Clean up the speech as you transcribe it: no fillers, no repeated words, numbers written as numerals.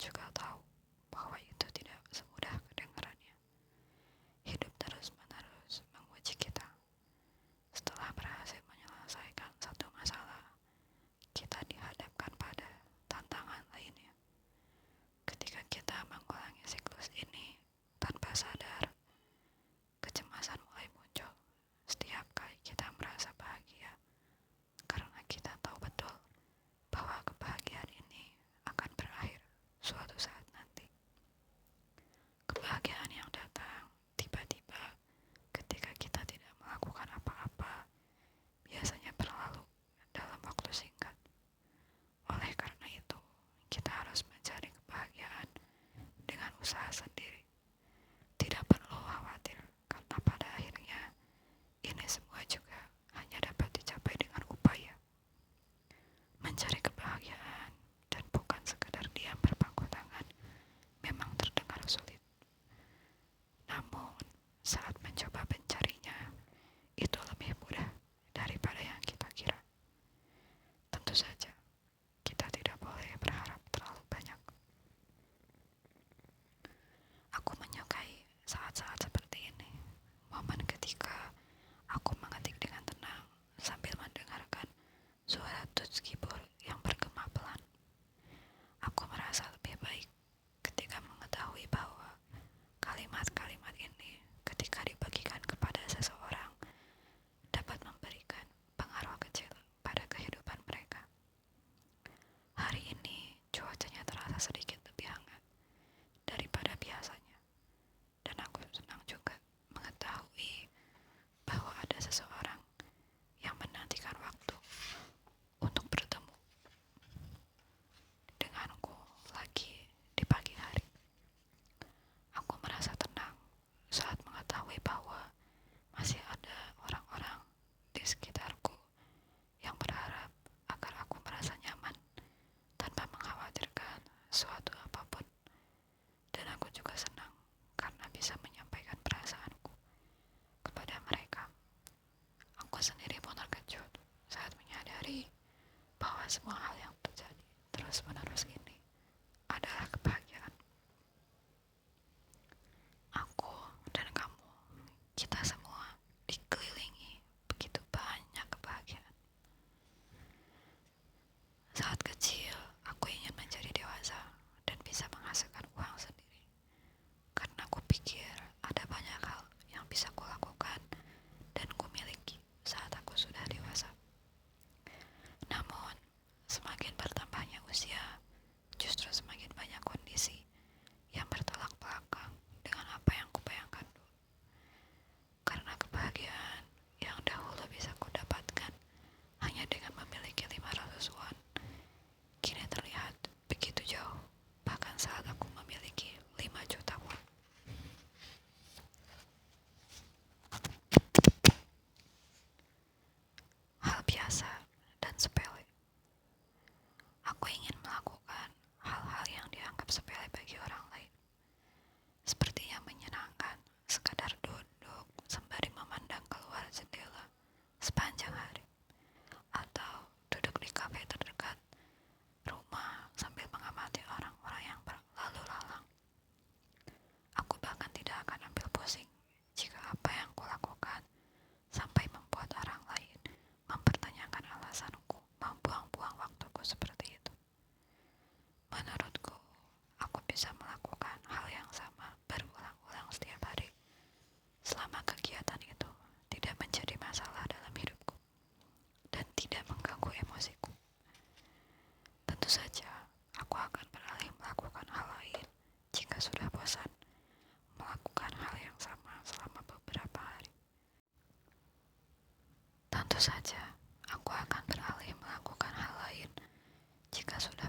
juga tahu bahwa itu tidak semudah kedengarannya. Hidup terus-menerus menguji kita. Setelah berhasil menyelesaikan satu masalah, kita dihadapkan pada tantangan lainnya. Ketika kita mengulangi siklus ini tanpa sadar, kecemasan mulai muncul setiap kali kita merasa bahagia, karena kita tahu betul bahwa kebahagiaan ini akan berakhir suatu saat nanti. Kebahagiaan yang datang tiba-tiba ketika kita tidak melakukan apa-apa biasanya berlalu dalam waktu singkat. Oleh karena itu, kita harus mencari kebahagiaan dengan usaha sendiri. Tidak perlu khawatir, karena pada akhirnya ini semua juga hanya dapat dicapai dengan upaya. Mencari kebahagiaan dan bukan sekedar diam berpangku tangan memang terdengar sulit. Namun, saat mencoba mencarinya, itu lebih mudah daripada yang kita kira. Tentu saja, kita tidak boleh berharap terlalu banyak. Aku menyukai saat-saat seperti ini, momen ketika aku mengetik dengan tenang sambil mendengarkan suara tuts keyboard yang bergema pelan. Aku merasa lebih baik ketika mengetahui bahwa kalimat-kalimat ini ketika dibagikan kepada seseorang dapat memberikan pengaruh kecil pada kehidupan mereka. Hari ini cuacanya terasa sedikit lebih hangat daripada biasanya, dan aku senang juga mengetahui bahwa ada seseorang yang menantikan waktu untuk bertemu denganku lagi di pagi hari. Aku merasa tenang saat mengetahui bahwa masih ada orang-orang di sekitarku yang berharap agar aku merasa nyaman tanpa mengkhawatirkan suatu apapun. Dan aku juga senang karena bisa menyampaikan perasaanku kepada mereka. Aku sendiri pun terkejut saat menyadari bahwa semua hal yang terjadi terus-menerus ini adalah kebahagiaan. Aku dan kamu, kita semua dikelilingi begitu banyak kebahagiaan. Saat kecil, aku ingin menjadi dewasa dan bisa menghasilkan uang sendiri. Karena aku pikir ada banyak hal yang bisa kulakukan dan kumiliki saat aku sudah dewasa. Namun, semakin bertambahnya usia, justru semakin banyak kondisi yang bertolak belakang dengan apa yang kubayangkan dulu. Karena kebahagiaan yang dahulu bisa kudapatkan hanya dengan memiliki 500 won, kini terlihat begitu jauh, bahkan saat aku memiliki 5 juta won. Hal biasa dan sepele. Aku ingin melakukan hal-hal yang dianggap sepele bagi orang lain. Sepertinya menyenangkan sekadar duduk sembari memandang keluar jendela sepanjang hari, atau duduk di kafe terdekat rumah sambil mengamati orang-orang yang berlalu lalang. Aku bahkan tidak akan ambil pusing jika apa yang kulakukan sampai membuat orang lain mempertanyakan alasanku membuang-buang waktuku seperti itu. Menurutku, aku bisa melakukan hal yang sama berulang-ulang setiap hari selama kegiatan itu tidak menjadi masalah dalam hidupku dan tidak mengganggu emosiku. Tentu saja, aku akan beralih melakukan hal lain jika sudah bosan melakukan hal yang sama selama beberapa hari. Tentu saja, aku akan beralih melakukan hal lain jika sudah